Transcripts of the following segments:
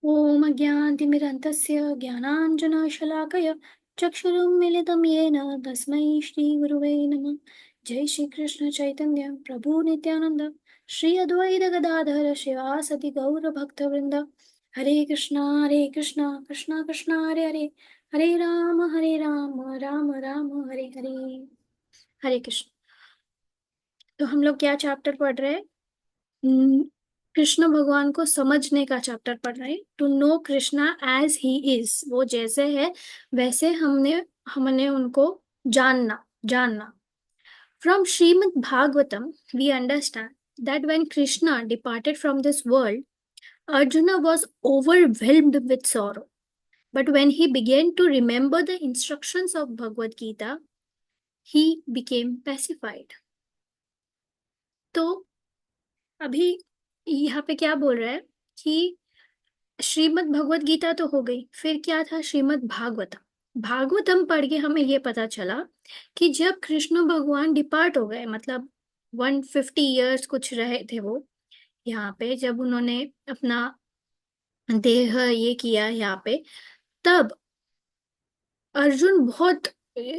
ॐ अज्ञानतिमिरन्तस्य ज्ञानाञ्जनशलाकया चक्षुरुन्मीलितं येन तस्मै श्रीगुरुवे नमः। जय श्रीकृष्ण चैतन्य प्रभु नित्यानन्द श्री अद्वैत गदाधर शिवासदि गौरभक्तवृन्द। हरे कृष्णा कृष्णा कृष्णा हरे हरे, हरे राम राम राम हरे हरे। हरे कृष्ण। तो हम लोग क्या चैप्टर पढ़ रहे हैं? हम्म, कृष्ण भगवान को समझने का चैप्टर पढ़ रहे हैं। To know Krishna as he is, वो जैसे है वैसे हमने हमने उनको जानना जानना। From Shrimad Bhagavatam we understand that when Krishna departed from this world, Arjuna was overwhelmed with sorrow. But when he began to remember the instructions of Bhagavad Gita, he became pacified. तो अभी यहाँ पे क्या बोल रहा है कि श्रीमद् भगवत गीता तो हो गई, फिर क्या था? श्रीमद् भागवतम। भागवतम पढ़ के हमें ये पता चला कि जब कृष्ण भगवान डिपार्ट हो गए, मतलब 150 ईयर्स कुछ रहे थे वो यहाँ पे, जब उन्होंने अपना देह ये किया यहाँ पे, तब अर्जुन बहुत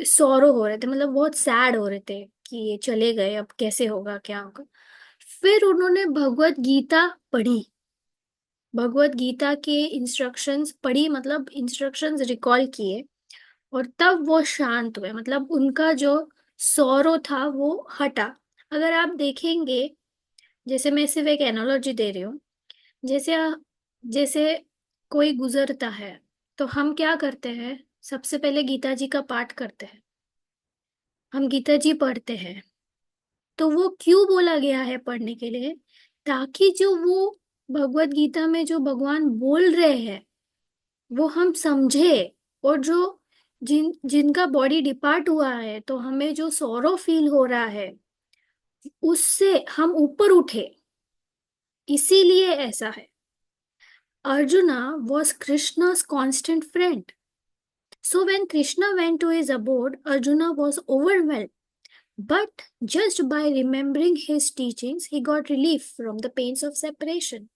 सौरो हो रहे थे, मतलब बहुत सैड हो रहे थे कि ये चले गए, अब कैसे होगा, क्या होगा। फिर उन्होंने भगवत गीता पढ़ी, भगवत गीता के इंस्ट्रक्शंस पढ़ी, मतलब इंस्ट्रक्शंस रिकॉल किए, और तब वो शांत हुए, मतलब उनका जो सौरो था वो हटा। अगर आप देखेंगे, जैसे मैं सिर्फ एक एनालॉजी दे रही हूँ, जैसे जैसे कोई गुजरता है तो हम क्या करते हैं? सबसे पहले गीता जी का पाठ करते हैं, हम गीता जी पढ़ते हैं। तो वो क्यों बोला गया है पढ़ने के लिए? ताकि जो वो भगवत गीता में जो भगवान बोल रहे हैं वो हम समझे, और जो जिनका बॉडी डिपार्ट हुआ है तो हमें जो सॉरो फील हो रहा है उससे हम ऊपर उठे, इसीलिए ऐसा है। Arjuna was Krishna's constant friend. So when Krishna went to his abode, Arjuna was overwhelmed. But just by remembering his teachings, he got relief from the pains of separation.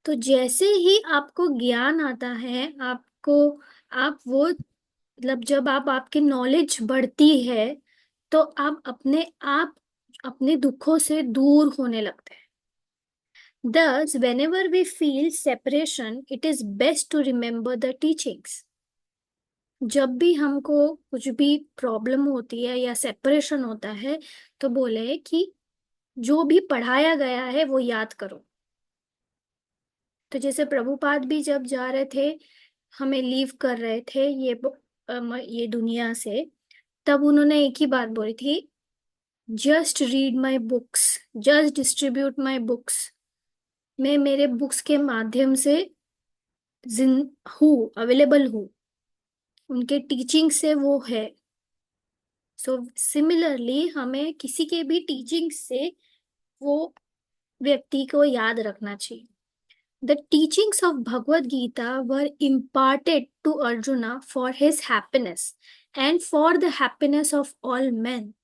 तो जैसे ही आपको ज्ञान आता है, आपको आप वो मतलब जब आप आपकी नॉलेज बढ़ती है तो आप अपने दुखों से दूर होने लगते हैं। Thus, whenever we feel separation, it is best to remember the teachings. जब भी हमको कुछ भी प्रॉब्लम होती है या सेपरेशन होता है तो बोले कि जो भी पढ़ाया गया है वो याद करो। तो जैसे प्रभुपाद भी जब जा रहे थे, हमें लीव कर रहे थे ये दुनिया से, तब उन्होंने एक ही बात बोली थी, just read my books, just distribute my books. मैं मेरे बुक्स के माध्यम से जिन हूँ, अवेलेबल हूँ, उनके टीचिंग से वो है। सो सिमिलरली हमें किसी के भी टीचिंग से वो व्यक्ति को याद रखना चाहिए। The teachings of Bhagavad Gita were imparted to Arjuna for his happiness and for the happiness of all men.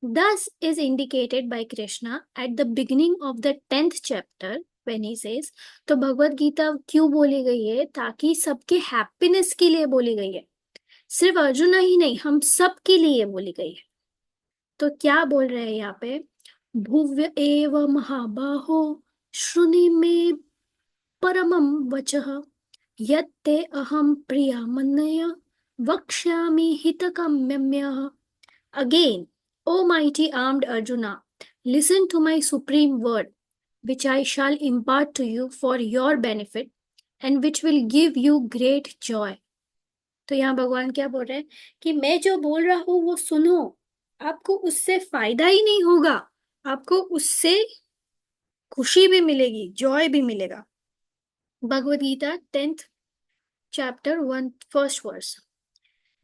Thus is indicated by Krishna at the beginning of the 10th chapter when he says, तो भगवत गीता क्यों बोली गई है? ताकि सबके happiness के लिए बोली गई है, सिर्फ अर्जुन ही नहीं, हम सब के लिए बोली गई है। तो क्या बोल रहे हैं यहाँ पे? भुव्य एव महाबाहो श्रुणि मे परमं वचः यत्ते अहं प्रियमन्य वक्ष्यामि हितकाम्यम्यः। Again, O mighty armed Arjuna, listen to my supreme word, which I shall impart to you for your benefit and which will give you great joy. तो यहाँ भगवान क्या बोल रहे हैं कि मैं जो बोल रहा हूँ वो सुनो, आपको उससे फायदा ही नहीं होगा, आपको उससे खुशी भी मिलेगी, जॉय भी मिलेगा। Bhagavad Gita 10th chapter 1 first verse.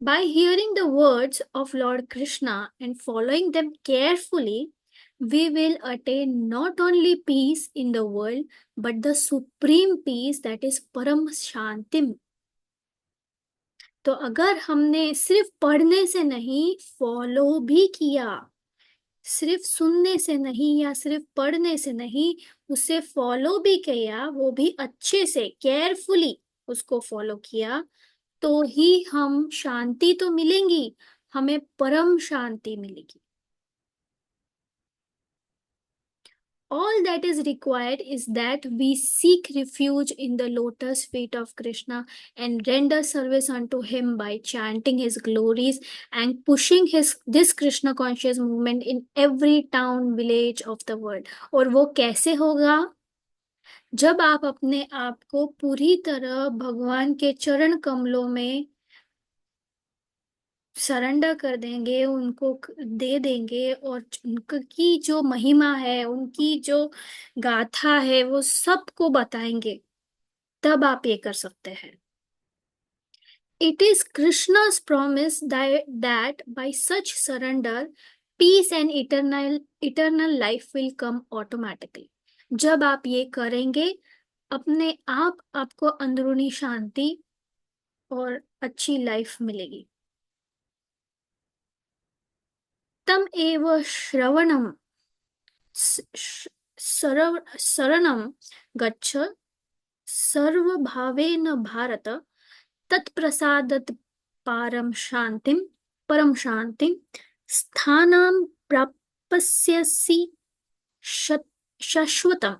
By hearing the words of Lord Krishna and following them carefully, we will attain not only peace in the world but the supreme peace that is Param Shantim. तो अगर हमने सिर्फ पढ़ने से नहीं, follow भी किया, सिर्फ सुनने से नहीं या सिर्फ पढ़ने से नहीं, उसे फॉलो भी किया, वो भी अच्छे से केयरफुली उसको फॉलो किया, तो ही हम शांति तो मिलेंगी, हमें परम शांति मिलेगी। All that is required is that we seek refuge in the lotus feet of Krishna and render service unto him by chanting his glories and pushing his this Krishna conscious movement in every town village of the world. और वो कैसे होगा? जब आप अपने आप को पूरी तरह भगवान के चरण कमलों में सरेंडर कर देंगे, उनको दे देंगे, और उनकी जो महिमा है, उनकी जो गाथा है, वो सबको बताएंगे, तब आप ये कर सकते हैं। It is Krishna's promise that by such surrender, peace and eternal life will come automatically. जब आप ये करेंगे, अपने आप आपको अंदरूनी शांति और अच्छी लाइफ मिलेगी। तम एव श्रवणम शरणं गच्छ सर्वभावेन भारत, तत्प्रसादत परम शांतिं स्थानं प्राप्स्यसि शाश्वतम्.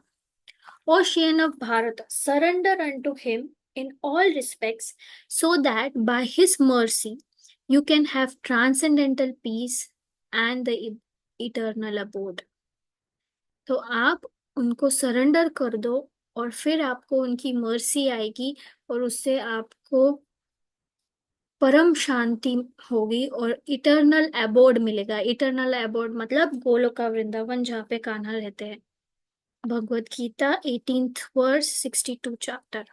Ocean of Bharata, surrender unto him in all respects, so that by his mercy you can have transcendental peace and the eternal abode. तो आप उनको सरेंडर कर दो, और फिर आपको उनकी मर्सी आएगी, और उससे आपको परम शांति होगी और इटर्नल एबोर्ड मिलेगा। इटर्नल एबोर्ड मतलब गोलोका वृंदावन, जहाँ पे कान्हा रहते हैं। Bhagavad Gita 18th verse 62 chapter.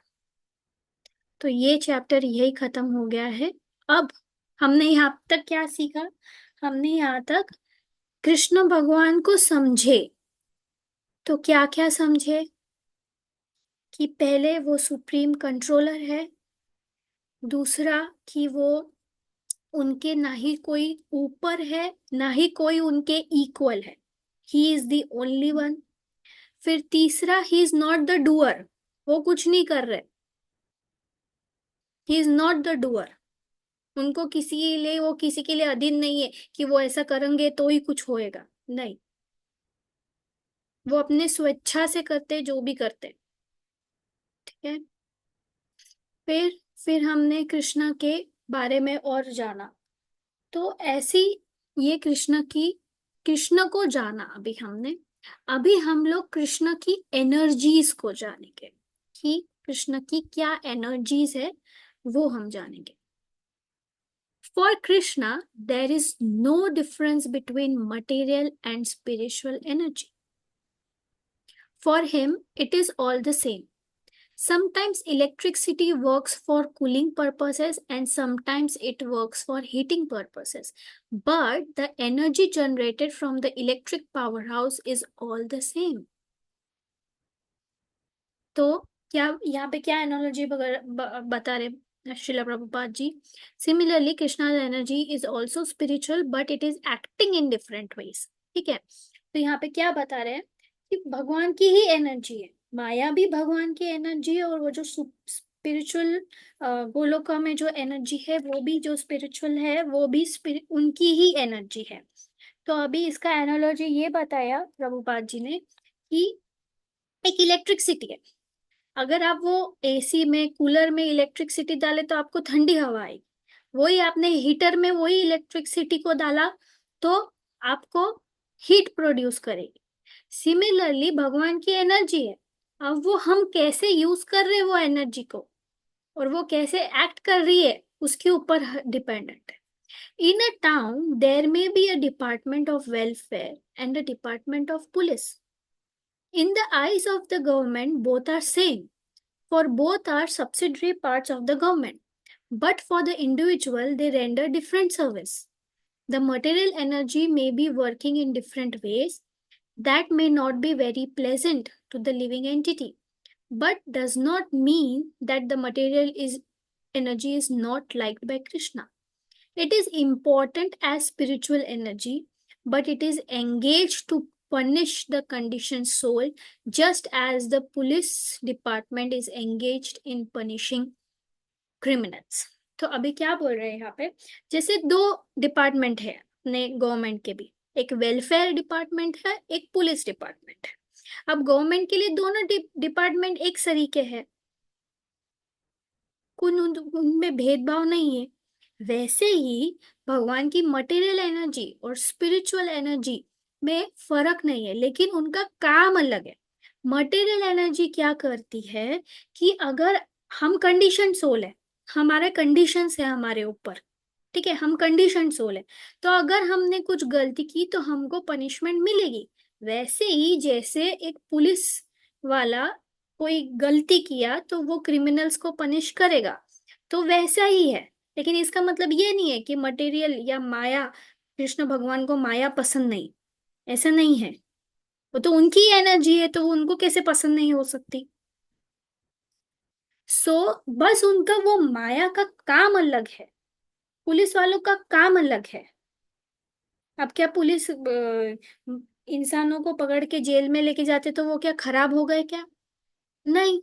तो ये चैप्टर यही खत्म हो गया है। अब हमने यहाँ तक क्या सीखा? हमने यहाँ तक कृष्ण भगवान को समझे। तो क्या क्या समझे? कि पहले वो सुप्रीम कंट्रोलर है, दूसरा कि वो उनके ना ही कोई ऊपर है, ना ही कोई उनके इक्वल है, he is the only one. फिर तीसरा, he is not the doer, वो कुछ नहीं कर रहे, he is not the doer. उनको किसी के लिए, वो किसी के लिए अधीन नहीं है कि वो ऐसा करेंगे तो ही कुछ होएगा, नहीं, वो अपने स्वेच्छा से करते जो भी करते। ठीक है। फिर हमने कृष्णा के बारे में और जाना। तो ऐसी ये कृष्ण को जाना अभी हमने। अभी हम लोग कृष्ण की एनर्जीज को जानेंगे कि कृष्ण की क्या एनर्जीज है, वो हम जानेंगे। For Krishna there is no difference between material and spiritual energy. For him it is all the same. Sometimes electricity works for cooling purposes and sometimes it works for heating purposes. But the energy generated from the electric powerhouse is all the same. तो क्या यहाँ पे क्या analogy बता रहे Srila Prabhupada ji? Similarly Krishna energy is also spiritual but it is acting in different ways. ठीक है। तो यहाँ पे क्या बता रहे हैं कि भगवान की ही एनर्जी है, माया भी भगवान की एनर्जी है, और वो जो स्पिरिचुअल गोलोका में जो एनर्जी है, वो भी जो स्पिरिचुअल है, वो भी उनकी ही एनर्जी है। तो अभी इसका एनालॉजी ये बताया प्रभुपाद जी ने कि एक इलेक्ट्रिसिटी है, अगर आप वो एसी में, कूलर में इलेक्ट्रिसिटी डाले तो आपको ठंडी हवा आएगी। वही आपने हीटर में वही इलेक्ट्रिसिटी को डाला तो आपको हीट प्रोड्यूस करेगी। सिमिलरली भगवान की एनर्जी है, अब वो हम कैसे यूज कर रहे हैं वो एनर्जी को, और वो कैसे एक्ट कर रही है, उसके ऊपर डिपेंडेंट है। In a town there may be a department of welfare and a department of police. In the eyes of the government both are same, for both are subsidiary parts of the government, but for the individual they render different service. The material energy may be working in different ways that may not be very pleasant to the living entity, but does not mean that the material energy is not liked by Krishna. It is important as spiritual energy, but it is engaged to punish the conditioned soul, just as the police department is engaged in punishing criminals. तो अभी क्या बोल रहे हैं यहाँ पे, जैसे दो डिपार्टमेंट है अपने गवर्नमेंट के भी, एक वेलफेयर डिपार्टमेंट है, एक पुलिस डिपार्टमेंट है। अब गवर्नमेंट के लिए दोनों डिपार्टमेंट एक सरीके है, उनमें भेदभाव नहीं है। वैसे ही भगवान की मटेरियल एनर्जी और स्पिरिचुअल एनर्जी में फर्क नहीं है, लेकिन उनका काम अलग है। मटेरियल एनर्जी क्या करती है कि अगर हम कंडीशन सोल है, हमारे कंडीशंस है हमारे ऊपर, ठीक है, हम कंडीशन सोल है, तो अगर हमने कुछ गलती की तो हमको पनिशमेंट मिलेगी। वैसे ही जैसे एक पुलिस वाला कोई गलती किया तो वो क्रिमिनल्स को पनिश करेगा, तो वैसा ही है। लेकिन इसका मतलब ये नहीं है कि मटेरियल या माया, कृष्ण भगवान को माया पसंद नहीं, ऐसा नहीं है। वो तो उनकी एनर्जी है, तो उनको कैसे पसंद नहीं हो सकती। सो बस उनका वो माया का काम अलग है, पुलिस वालों का काम अलग है। अब क्या पुलिस इंसानों को पकड़ के जेल में लेके जाते तो वो क्या खराब हो गए क्या? नहीं।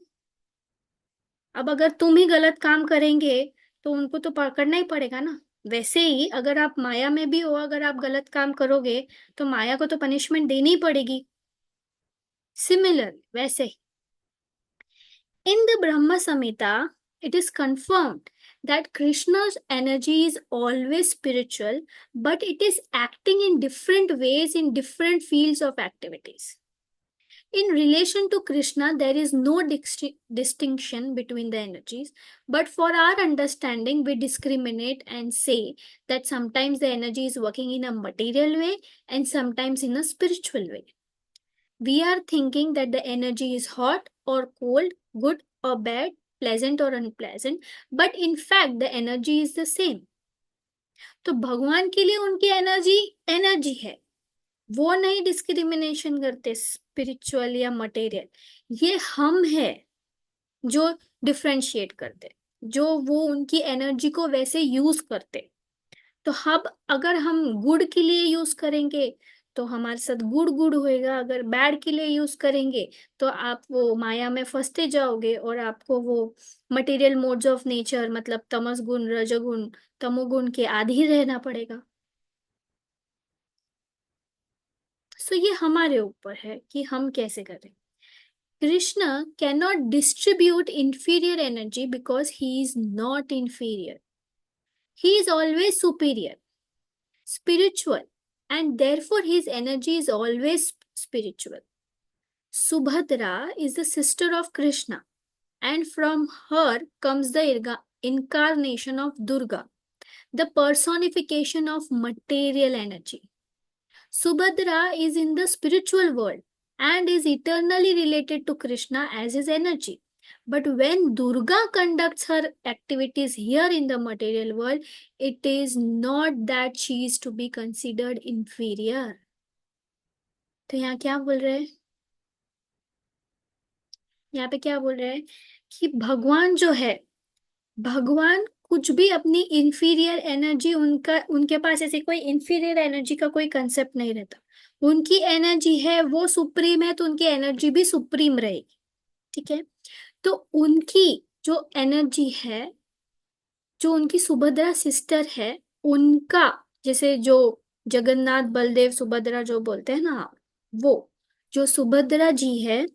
अब अगर तुम ही गलत काम करेंगे तो उनको तो पकड़ना ही पड़ेगा ना। वैसे ही अगर आप माया में भी हो, अगर आप गलत काम करोगे तो माया को तो पनिशमेंट देनी ही पड़ेगी। सिमिलर वैसे ही in the Brahma Samhita, it is confirmed that Krishna's energy is always spiritual, but it is acting in different ways in different fields of activities. In relation to Krishna, there is no distinction between the energies, but for our understanding, we discriminate and say that sometimes the energy is working in a material way and sometimes in a spiritual way. We are thinking that the energy is hot or cold, good or bad, pleasant or unpleasant, but in fact the energy is the same. तो भगवान के लिए उनकी energy energy है, वो नहीं discrimination करते spiritual या मटेरियल। ये हम है जो डिफ्रेंशिएट करते, जो वो उनकी एनर्जी को वैसे यूज करते। तो अब अगर हम गुड के लिए यूज करेंगे तो हमारे साथ गुड गुड होएगा, अगर बैड के लिए यूज करेंगे तो आप वो माया में फंसते जाओगे और आपको वो मटेरियल मोड्स ऑफ नेचर, मतलब तमस गुण, रजोगुण, तमोगुण के आधीन रहना पड़ेगा। सो ये हमारे ऊपर है कि हम कैसे करें। Krishna cannot distribute inferior energy because he is not inferior, he is always superior, spiritual, and therefore his energy is always spiritual. Subhadra is the sister of Krishna, and from her comes the incarnation of Durga, the personification of material energy. Subhadra is in the spiritual world and is eternally related to Krishna as his energy. But when Durga conducts her activities here in the material world, it is not that she is to be considered inferior. तो यहाँ क्या बोल रहे हैं, यहाँ पे क्या बोल रहे हैं कि भगवान जो है, भगवान कुछ भी अपनी इंफीरियर एनर्जी, उनका उनके पास ऐसे कोई इंफीरियर एनर्जी का कोई कंसेप्ट नहीं रहता। उनकी एनर्जी है वो सुप्रीम है, तो उनकी एनर्जी भी सुप्रीम रहेगी, ठीक है। तो उनकी जो एनर्जी है, जो उनकी सुभद्रा सिस्टर है, उनका जैसे जो जगन्नाथ बलदेव सुभद्रा जो बोलते हैं ना, वो जो सुभद्रा जी है,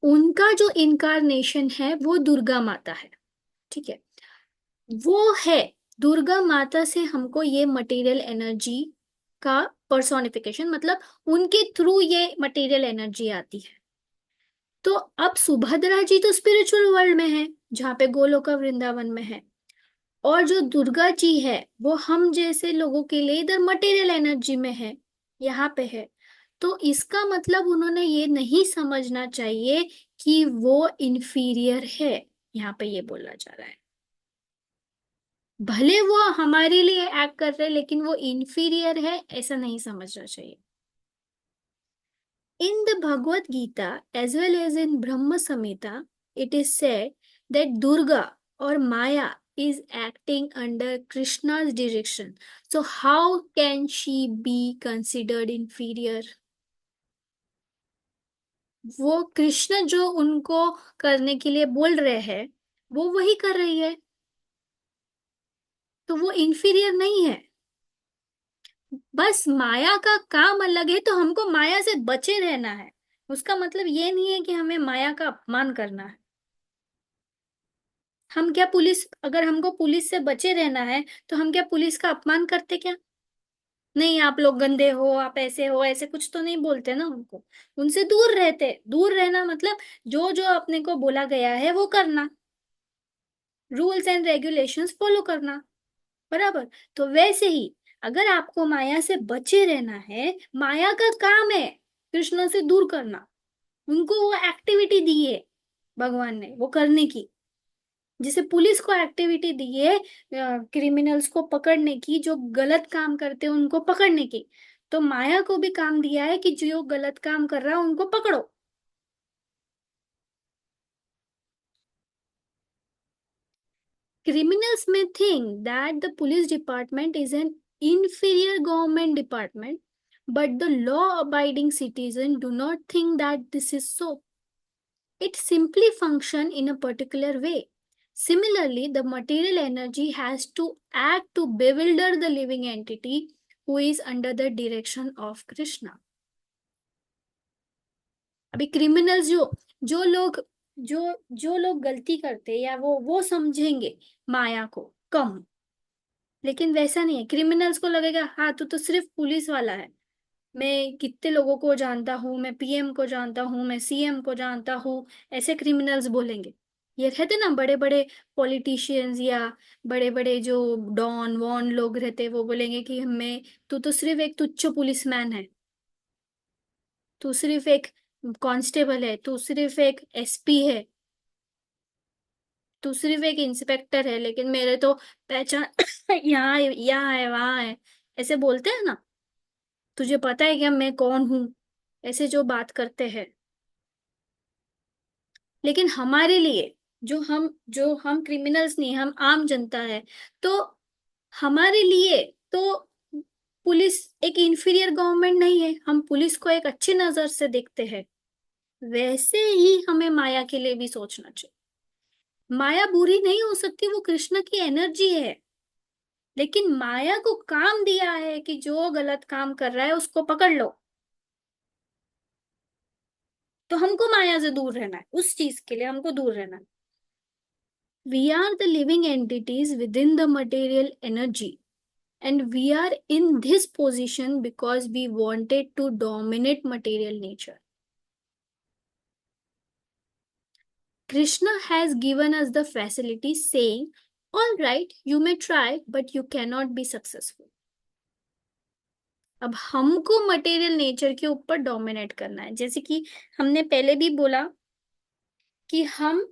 उनका जो इनकारनेशन है वो दुर्गा माता है, ठीक है। वो है दुर्गा माता से हमको ये मटेरियल एनर्जी का पर्सोनिफिकेशन, मतलब उनके थ्रू ये मटेरियल एनर्जी आती है। तो अब सुभद्रा जी तो स्पिरिचुअल वर्ल्ड में है, जहाँ पे गोलोका वृंदावन में है, और जो दुर्गा जी है वो हम जैसे लोगों के लिए इधर मटेरियल एनर्जी में है, यहाँ पे है। तो इसका मतलब उन्होंने ये नहीं समझना चाहिए कि वो इंफीरियर है, यहाँ पे ये बोला जा रहा है। भले वो हमारे लिए एक्ट कर रहे लेकिन वो इंफीरियर है, ऐसा नहीं समझना चाहिए। In the Bhagavad Gita as well as in Brahma Samhita, it is said that Durga or Maya is acting under Krishna's direction. So, how can she be considered inferior? वो कृष्ण जो उनको करने के लिए बोल रहे हैं वो वही कर रही है, तो वो इंफीरियर नहीं है। बस माया का काम अलग है, तो हमको माया से बचे रहना है। उसका मतलब ये नहीं है कि हमें माया का अपमान करना है। हम क्या पुलिस, अगर हमको पुलिस से बचे रहना है तो हम क्या पुलिस का अपमान करते क्या? नहीं, आप लोग गंदे हो, आप ऐसे हो, ऐसे कुछ तो नहीं बोलते ना उनको। उनसे दूर रहते। दूर रहना मतलब जो जो अपने को बोला गया है वो करना, रूल्स एंड रेगुलेशंस फॉलो करना। बराबर। तो वैसे ही अगर आपको माया से बचे रहना है, माया का काम है कृष्ण से दूर करना। उनको वो एक्टिविटी दी है भगवान ने वो करने की, जैसे पुलिस को एक्टिविटी दी है क्रिमिनल्स को पकड़ने की, जो गलत काम करते हैं उनको पकड़ने की। तो माया को भी काम दिया है कि जो गलत काम कर रहा है उनको पकड़ो। Criminals may think that the police department is an inferior government department, but the law abiding citizens do not think that this is so. It simply functions in a particular way. Similarly, the material energy has to act to bewilder the living entity who is under the direction of Krishna. अभी criminals जो लोग जो जो लोग गलती करते हैं या वो समझेंगे माया को कम। लेकिन वैसा नहीं है, क्रिमिनल्स को लगेगा हाँ तू तो सिर्फ पुलिस वाला है, मैं कितने लोगों को जानता हूँ, मैं पीएम को जानता हूँ, मैं सीएम को जानता हूँ। ऐसे क्रिमिनल्स बोलेंगे। ये रहते ना बड़े बड़े पॉलिटिशियंस या बड़े बड़े जो डॉन वॉन लोग रहते, वो बोलेंगे कि हमें तू तो सिर्फ एक तुच्छ पुलिसमैन है, तू सिर्फ एक कांस्टेबल है, तू सिर्फ एक एसपी है, तू सिर्फ एक इंस्पेक्टर है, लेकिन मेरे तो पहचान यहाँ है वहां है। ऐसे बोलते हैं ना, तुझे पता है क्या मैं कौन हूं? ऐसे जो बात करते हैं। लेकिन हमारे लिए, जो हम क्रिमिनल्स नहीं, हम आम जनता है, तो हमारे लिए तो पुलिस एक इंफीरियर गवर्नमेंट नहीं है, हम पुलिस को एक अच्छी नजर से देखते हैं। वैसे ही हमें माया के लिए भी सोचना चाहिए। माया बुरी नहीं हो सकती, वो कृष्ण की एनर्जी है। लेकिन माया को काम दिया है कि जो गलत काम कर रहा है उसको पकड़ लो। तो हमको माया से दूर रहना है, उस चीज के लिए हमको दूर रहना है। We are the living entities within the material energy, and we are in this position because we wanted to dominate material nature. Krishna has given us the facility, saying, all right, you may try, but you cannot be successful. अब हमको material nature के ऊपर dominate करना है, जैसे कि हमने पहले भी बोला कि हम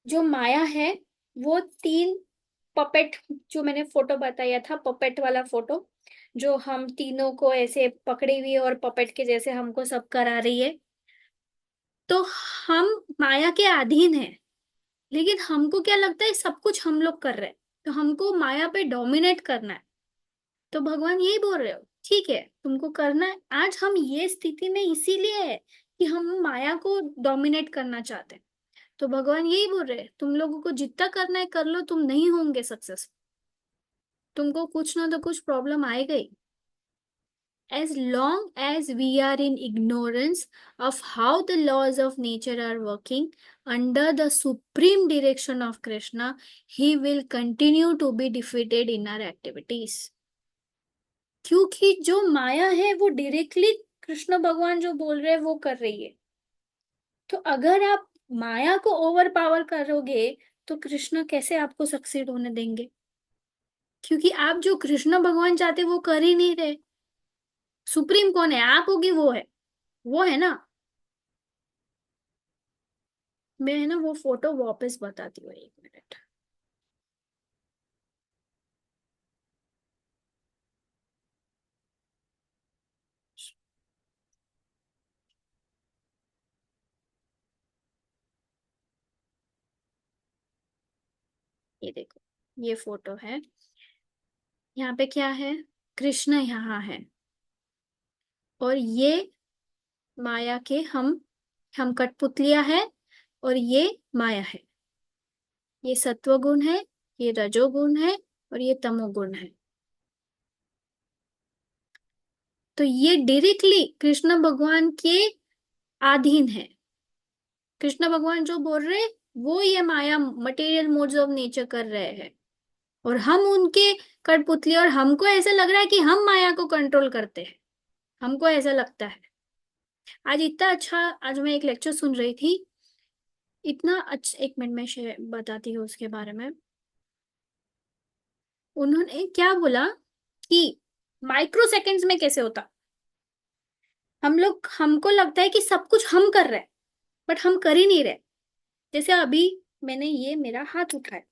जो माया है वो तीन पपेट, जो मैंने फोटो बताया था पपेट वाला फोटो, जो हम तीनों को ऐसे पकड़ी हुई है और पपेट के जैसे हमको सब करा रही है। तो हम माया के अधीन हैं, लेकिन हमको क्या लगता है सब कुछ हम लोग कर रहे हैं, तो हमको माया पे डोमिनेट करना है। तो भगवान यही बोल रहे हो, ठीक है तुमको करना है। आज हम ये स्थिति में इसीलिए है कि हम माया को डोमिनेट करना चाहते हैं। तो भगवान यही बोल रहे हैं, तुम लोगों को जितना करना है कर लो, तुम नहीं होंगे सक्सेस। तुमको कुछ ना तो कुछ प्रॉब्लम आएगा ही। As long as we are in ignorance of how the laws of nature are working under the supreme direction of Krishna, he will continue to be defeated in our activities. क्योंकि जो माया है वो directly Krishna भगवान जो बोल रहे हैं वो कर रही है। तो अगर आप माया को ओवर पावर करोगे तो कृष्ण कैसे आपको सक्सीड होने देंगे? क्योंकि आप जो कृष्ण भगवान चाहते वो कर ही नहीं रहे। सुप्रीम कौन है? आप होगी वो है, वो है ना। मैं है ना वो फोटो वापस बताती हूँ, 1 मिनट। ये देखो, ये फोटो है। यहाँ पे क्या है? कृष्ण यहाँ है। और ये माया के हम कठपुतलियां है। और ये माया है। ये सत्वगुण है, ये रजोगुण है, और ये तमोगुण है। तो ये डायरेक्टली कृष्ण भगवान के अधीन है। कृष्ण भगवान जो बोल रहे, वो ये माया मटेरियल मोड्स ऑफ नेचर कर रहे हैं। और हम उनके कठपुतली, और हमको ऐसा लग रहा है कि हम माया को कंट्रोल करते हैं। हमको ऐसा लगता है। आज इतना अच्छा, आज मैं एक लेक्चर सुन रही थी। इतना अच्छा, एक मिनट में बताती हूँ उसके बारे में। उन्होंने क्या बोला कि माइक्रो सेकेंड्स में कैसे होता। हम लोग, हमको लगता है कि सब कुछ हम कर रहे हैं, बट हम कर ही नहीं रहे। जैसे अभी मैंने ये मेरा हाथ उठाया,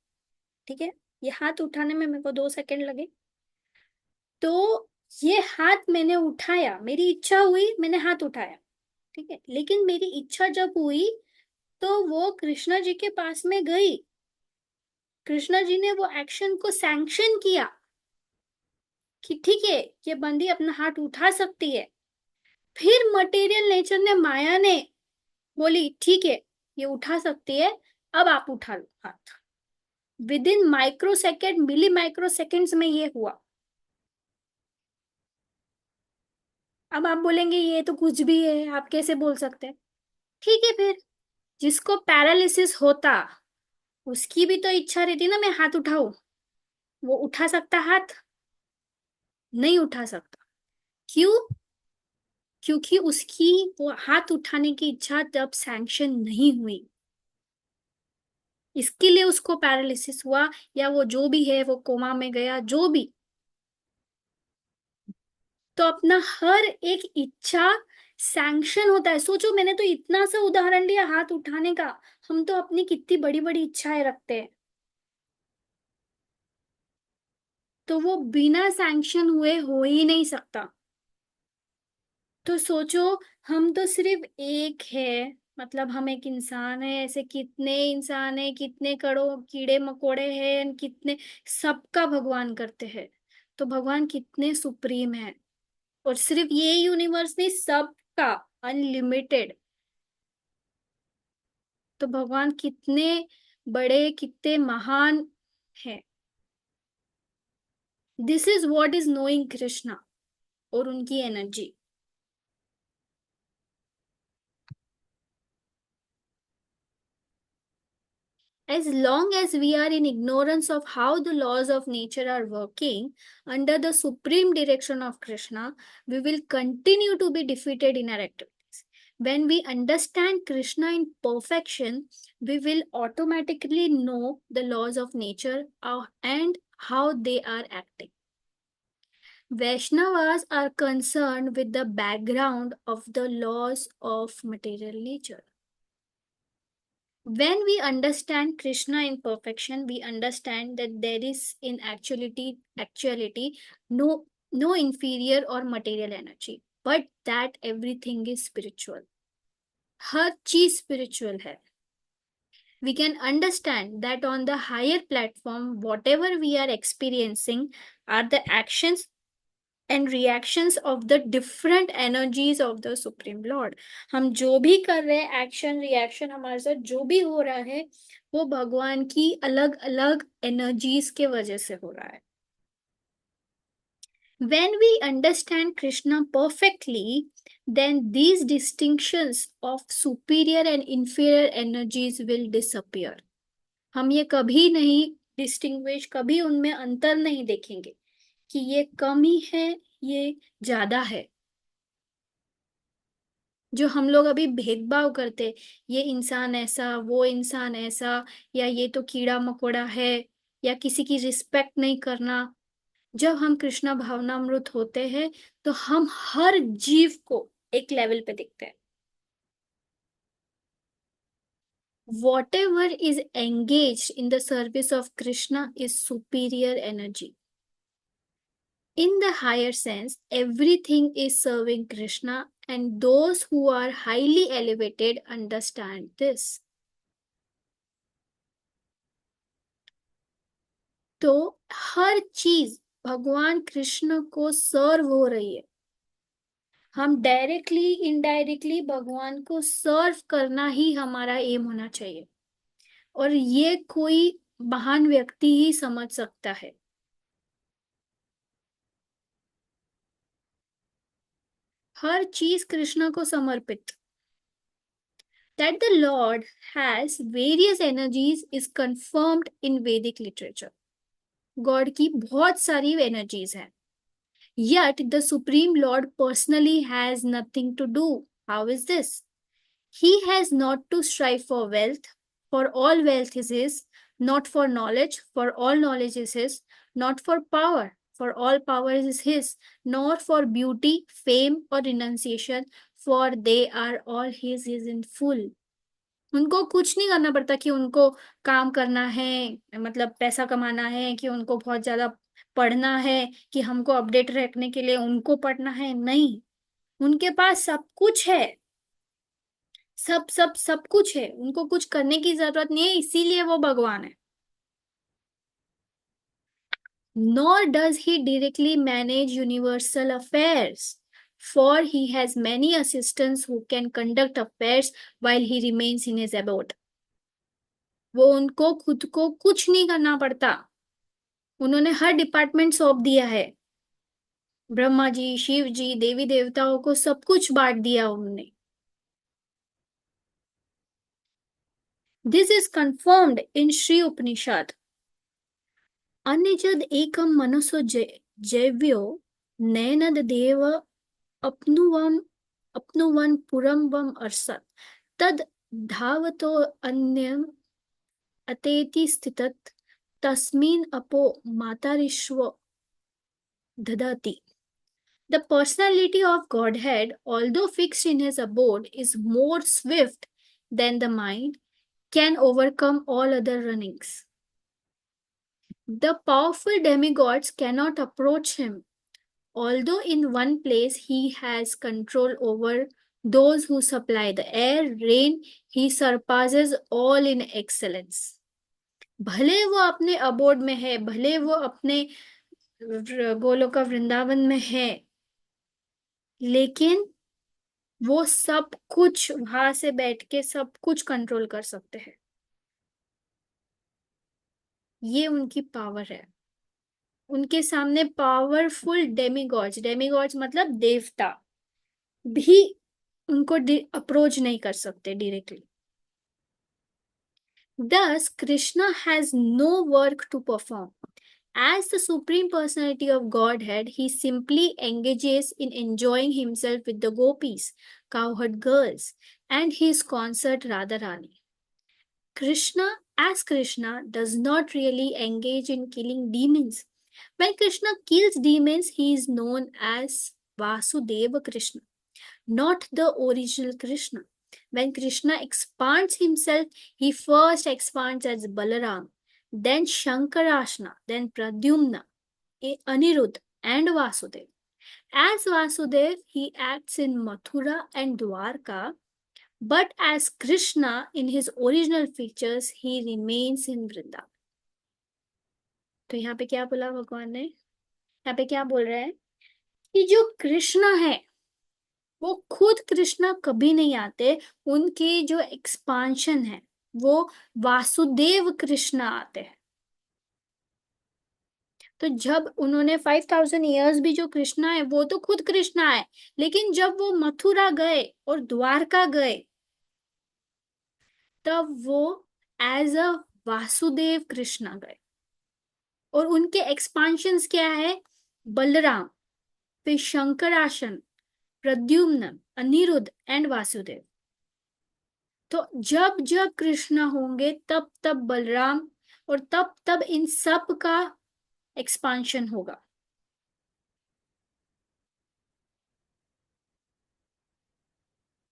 ठीक है। ये हाथ उठाने में मेरे को 2 सेकंड लगे। तो ये हाथ मैंने उठाया, मेरी इच्छा हुई, मैंने हाथ उठाया, ठीक है। लेकिन मेरी इच्छा जब हुई, तो वो कृष्णा जी के पास में गई। कृष्णा जी ने वो एक्शन को सैंक्शन किया कि ठीक है, ये बंदी अपना हाथ उठा सकती है। फिर मटेरियल नेचर ने, माया ने बोली ठीक है, ये उठा सकती है, अब आप उठा लो हाथ। Within micro second, milli micro seconds में ये हुआ। अब आप बोलेंगे ये तो कुछ भी है, आप कैसे बोल सकते हैं? ठीक है फिर, जिसको पैरालिसिस होता, उसकी भी तो इच्छा रहती ना, मैं हाथ उठाऊं। वो उठा सकता हाथ? नहीं उठा सकता। क्यों? क्योंकि उसकी वो हाथ उठाने की इच्छा तब सैंक्शन नहीं हुई। इसके लिए उसको पैरालिसिस हुआ, या वो जो भी है, वो कोमा में गया, जो भी। तो अपना हर एक इच्छा सैंक्शन होता है। सोचो, मैंने तो इतना सा उदाहरण लिया हाथ उठाने का। हम तो अपनी कितनी बड़ी बड़ी इच्छाएं रखते हैं। तो वो बिना सैंक्शन हुए हो ही नहीं सकता। तो सोचो, हम तो सिर्फ एक है, मतलब हम एक इंसान है। ऐसे कितने इंसान है, कितने करोड़ कीड़े मकोड़े हैं, कितने, सबका भगवान करते हैं। तो भगवान कितने सुप्रीम है। और सिर्फ ये यूनिवर्स नहीं, सबका, अनलिमिटेड। तो भगवान कितने बड़े, कितने महान है। This is what is knowing Krishna और उनकी energy. As long as we are in ignorance of how the laws of nature are working under the supreme direction of Krishna, we will continue to be defeated in our activities. When we understand Krishna in perfection, we will automatically know the laws of nature and how they are acting. Vaishnavas are concerned with the background of the laws of material nature. When we understand Krishna in perfection, we understand that there is in actuality no inferior or material energy, but that everything is spiritual. हर चीज spiritual है. We can understand that on the higher platform, whatever we are experiencing are the actions and reactions of the different energies of the Supreme Lord. हम जो भी कर रहे हैं, action reaction हमारे साथ जो भी हो रहा है, वो भगवान की अलग अलग एनर्जीज के वजह से हो रहा है. When we understand Krishna perfectly, then these distinctions of superior and inferior energies will disappear. हम ये कभी नहीं डिस्टिंग्विश, कभी उनमें अंतर नहीं देखेंगे कि ये कम ही है, ये ज्यादा है. जो हम लोग अभी भेदभाव करते, ये इंसान ऐसा, वो इंसान ऐसा, या ये तो कीड़ा मकोड़ा है, या किसी की रिस्पेक्ट नहीं करना, जब हम कृष्णा भावनामृत होते हैं, तो हम हर जीव को एक लेवल पे देखते हैं. Whatever is engaged in the service of Krishna is superior energy. In the higher sense, everything is serving Krishna, and those who are highly elevated understand this. तो हर चीज भगवान कृष्ण को सर्व हो रही है। हम डायरेक्टली इनडायरेक्टली भगवान को सर्व करना ही हमारा एम होना चाहिए, और ये कोई महान व्यक्ति ही समझ सकता है। हर चीज कृष्ण को समर्पित। That the Lord has various energies is confirmed in Vedic literature. God की बहुत सारी एनर्जीज हैं, yet the Supreme Lord personally has nothing to do. How is this? He has not to strive for wealth, for all wealth is his, not for knowledge, for all knowledge is his, not for power, for all power is his, nor for beauty, fame, or renunciation, for they are all his in full. उनको कुछ नहीं करना पड़ता कि उनको काम करना है, मतलब पैसा कमाना है, कि उनको बहुत ज्यादा पढ़ना है, कि हमको अपडेट रखने के लिए उनको पढ़ना है। नहीं, उनके पास सब कुछ है। सब सब सब कुछ है, उनको कुछ करने की जरूरत नहीं है, इसीलिए वो भगवान है। Nor does he directly manage universal affairs, for he has many assistants who can conduct affairs while he remains in his abode. वो उनको खुद को कुछ नहीं करना पड़ता, उन्होंने हर डिपार्टमेंट सौंप दिया है। ब्रह्मा जी, शिव जी, देवी देवताओं को सब कुछ बांट दिया उन्होंने। दिस इज कंफर्म्ड इन श्री उपनिषद। अन्यजद एकम मनसो जैव्यो नैनद देव अपनुवम अपनुवन पुरम वम अर्षत् तद धावतो अन्यम अतेति स्थितत् तस्मिन् अपो मातरिश्व ददति। The personality of Godhead, although fixed in his abode, is more swift than the mind can overcome all other runnings. The powerful demigods cannot approach him, although in one place he has control over those who supply the air, rain, he surpasses all in excellence. भले वो अपने abode में है, भले वो अपने गोलोका वृंदावन में है, लेकिन वो सब कुछ वहां से बैठ के सब कुछ कंट्रोल कर सकते हैं। ये उनकी पावर है। उनके सामने पावरफुल डेमीगॉड्स, डेमीगॉड्स मतलब देवता, भी उनको अप्रोच नहीं कर सकते directly. Thus, Krishna has no work to perform. As the Supreme Personality of Godhead, he simply engages in enjoying himself with the gopis, cowherd girls, and his consort Radharani. Krishna does not really engage in killing demons. When Krishna kills demons, he is known as Vasudeva Krishna, not the original Krishna. When Krishna expands himself, he first expands as Balaram, then Shankarashna, then Pradyumna, Anirudh, and Vasudev. As Vasudev, he acts in Mathura and Dwarka, but as Krishna in his original features, he remains in Vrindavan. तो यहाँ पे क्या बोला भगवान ने? यहाँ पे क्या बोल रहे हैं कि जो कृष्ण है वो खुद कृष्ण कभी नहीं आते, उनके जो एक्सपांशन है वो वासुदेव कृष्ण आते हैं। तो जब उन्होंने 5000 ईयर्स भी जो कृष्णा है वो तो खुद कृष्णा है, लेकिन जब वो मथुरा गए और द्वारका गए तब वो एज अ वासुदेव कृष्णा गए, और उनके एक्सपांशंस क्या है? बलराम, फिर शंकरासन, प्रद्युम्न, अनिरुद्ध एंड वासुदेव। तो जब जब कृष्ण होंगे तब तब बलराम, और तब तब इन सब का एक्सपांशन होगा।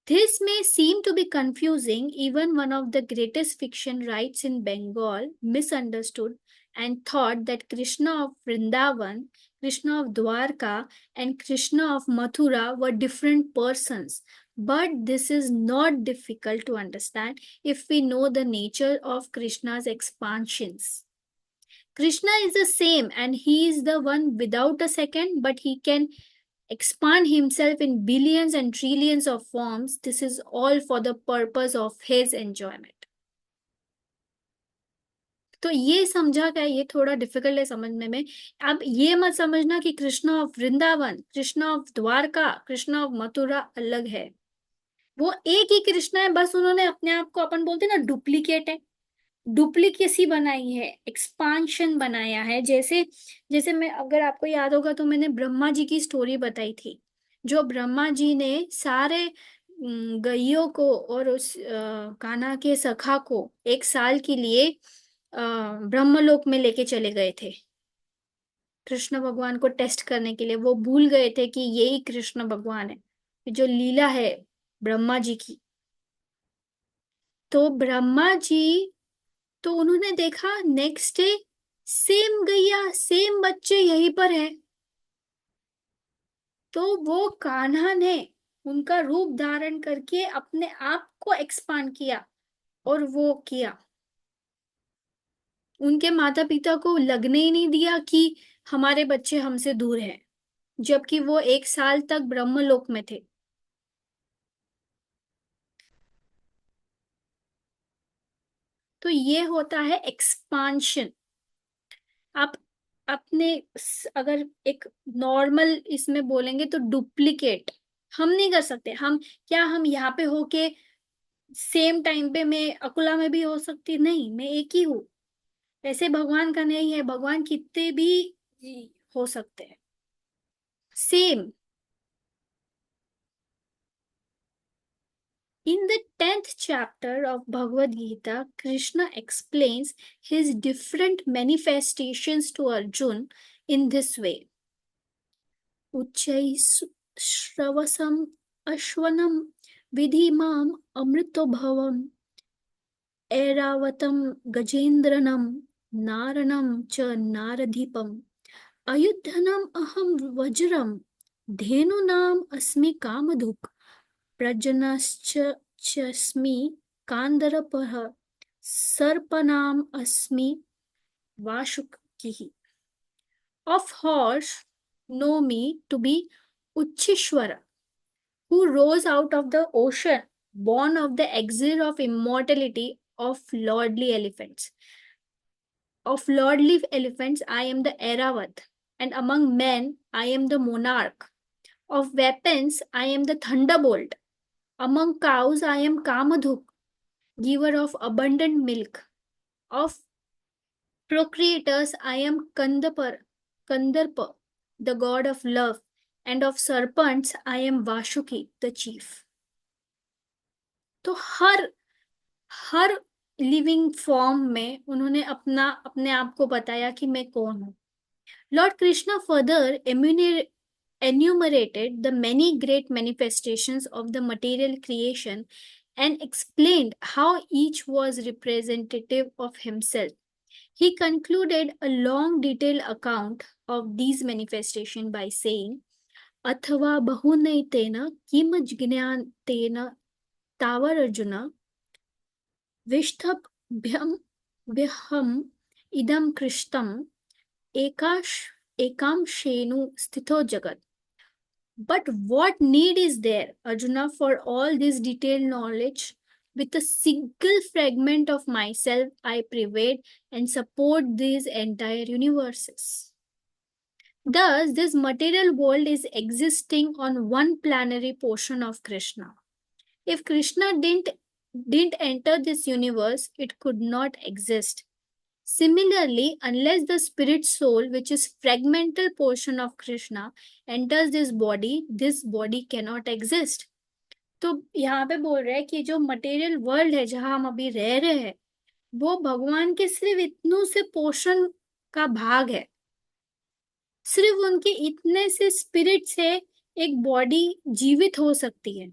This may seem to be confusing. Even one of the greatest fiction writes in Bengal misunderstood and thought that Krishna of Vrindavan, Krishna of Dwarka, and Krishna of Mathura were different persons. But this is not difficult to understand if we know the nature of Krishna's expansions. Krishna is the same and he is the one without a second, but he can expand himself in billions and trillions of forms. This is all for the purpose of his enjoyment. तो ये समझा क्या, ये थोड़ा difficult है समझने में। अब ये मत समझना कि Krishna of Vrindavan, Krishna of Dwarka, Krishna of Mathura अलग है। वो एक ही कृष्ण है, बस उन्होंने अपने आप को, अपन बोलते हैं ना, डुप्लीकेट है, डुप्लीकेसी बनाई है, एक्सपांशन बनाया है। जैसे जैसे मैं, अगर आपको याद होगा तो मैंने ब्रह्मा जी की स्टोरी बताई थी। जो ब्रह्मा जी ने सारे गैयों को और उस कान्हा के सखा को एक साल के लिए ब्रह्मलोक में लेके चले गए थे कृष्ण भगवान को टेस्ट करने के लिए। वो भूल गए थे कि यही कृष्ण भगवान है, जो लीला है ब्रह्मा जी की। तो ब्रह्मा जी, तो उन्होंने देखा नेक्स्ट डे सेम गैया सेम बच्चे यहीं पर है। तो वो कान्हा ने उनका रूप धारण करके अपने आप को एक्सपांड किया और वो किया। उनके माता पिता को लगने ही नहीं दिया कि हमारे बच्चे हमसे दूर हैं, जबकि वो एक साल तक ब्रह्मलोक में थे। तो ये होता है एक्सपांशन। आप अपने अगर एक नॉर्मल इसमें बोलेंगे तो डुप्लीकेट हम नहीं कर सकते। हम क्या, हम यहाँ पे होके सेम टाइम पे मैं अकुला में भी हो सकती नहीं, मैं एक ही हूँ। ऐसे भगवान का नहीं है, भगवान कितने भी हो सकते हैं same. In the 10th chapter of Bhagavad Gita, Krishna explains his different manifestations to Arjun in this way. Uchai Shravasam Ashwanam Vidhimam Amritobhavam Airavatam Gajendranam Naranam Cha Naradhipam Ayudhanam Aham Vajram Dhenunam Asmi Kamadhuk प्रजनश्चस्मि कांदरपः सर्पनाम अस्मि वासुकिः. Of horse know me to be Uchishwara, who rose out of the ocean, born of the exile of immortality of lordly elephants. Of lordly elephants, I am the Airavat, and among men, I am the monarch. Of weapons, I am the thunderbolt. Among cows, I am Kamadhuk, giver of abundant milk. Of procreators, I am Kandarpa, the god of love. And of serpents, I am Vashuki, the chief. तो हर living form में उन्होंने अपने आप को बताया कि मैं कौन हूँ। Lord Krishna further enumerated the many great manifestations of the material creation and explained how each was representative of himself. He concluded a long detailed account of these manifestations by saying, Athava bahunaitena kim jnanatena tavar arjuna vishthabhyam viham idam krishtam ekam shenu sthito jagat. But what need is there, Arjuna, for all this detailed knowledge? With a single fragment of myself, I pervade and support these entire universes. Thus, this material world is existing on one planetary portion of Krishna. If Krishna didn't enter this universe, it could not exist. Similarly, unless the spirit soul, which is fragmental portion of Krishna, enters this body cannot exist. तो यहाँ पे बोल रहे हैं कि जो material world है जहाँ हम अभी रह रहे हैं, वो भगवान के सिर्फ इतनों से पोषण का भाग है। सिर्फ उनके इतने से स्पिरिट से एक बॉडी जीवित हो सकती है।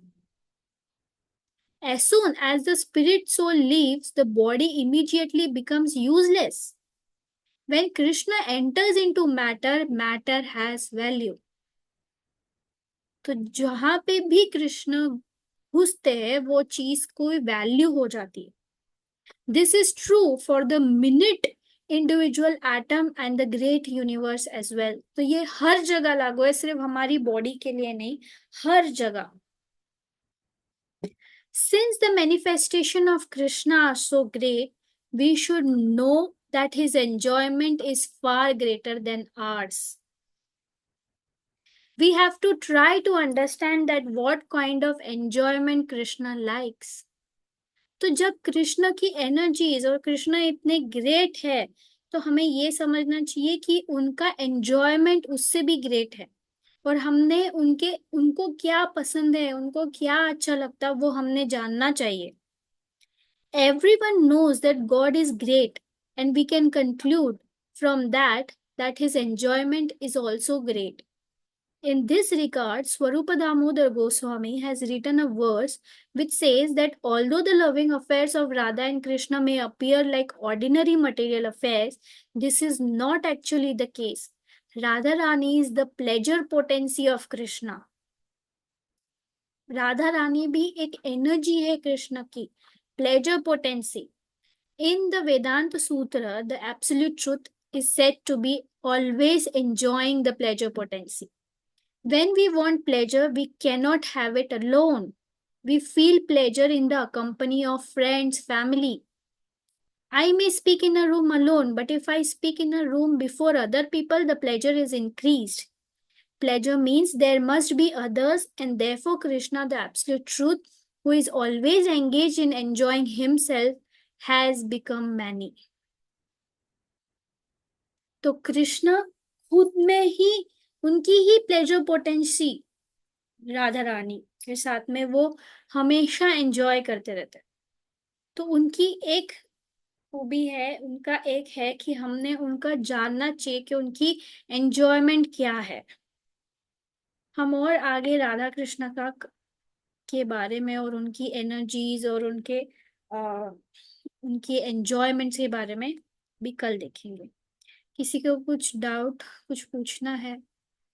As soon as the spirit soul leaves, the body immediately becomes useless. When Krishna enters into matter, matter has value. तो जहां पे भी कृष्ण घुसते हैं वो चीज कोई वैल्यू हो जाती है। This is true for the minute individual atom and the great universe as well. तो ये हर जगह लागू है, सिर्फ हमारी बॉडी के लिए नहीं, हर जगह। Since the manifestation of Krishna are so great, we should know that his enjoyment is far greater than ours. We have to try to understand that what kind of enjoyment Krishna likes. तो जब कृष्ण की energies और कृष्ण इतने great है, तो हमें ये समझना चाहिए कि उनका एंजॉयमेंट उससे भी ग्रेट है। और हमने उनको क्या पसंद है, उनको क्या अच्छा लगता है, वो हमने जानना चाहिए। Everyone knows that God is great, and we can conclude from that that his enjoyment is also great. In this regard, Swarupa Damodar Goswami has written a verse which says that although the loving affairs of Radha and Krishna may appear like ordinary material affairs, this is not actually the case. Radha Rani is the pleasure potency of Krishna. Radha Rani भी एक energy है कृष्ण की, pleasure potency. In the Vedanta Sutra, the absolute truth is said to be always enjoying the pleasure potency. When we want pleasure, we cannot have it alone. We feel pleasure in the company of friends, family. I may speak in a room alone, but if I speak in a room before other people, the pleasure is increased. Pleasure means there must be others, and therefore Krishna, the absolute truth, who is always engaged in enjoying himself, has become many. तो कृष्ण खुद में ही, उनकी ही pleasure potency Radha Rani के साथ में वो हमेशा enjoy करते रहते हैं। तो उनकी एक खूबी है, उनका एक है कि हमने उनका जानना चाहिए कि उनकी एंजॉयमेंट क्या है। हम और आगे राधा कृष्ण का के बारे में और उनकी एनर्जीज और उनकी एंजॉयमेंट के बारे में भी कल देखेंगे। किसी को कुछ डाउट, कुछ पूछना है?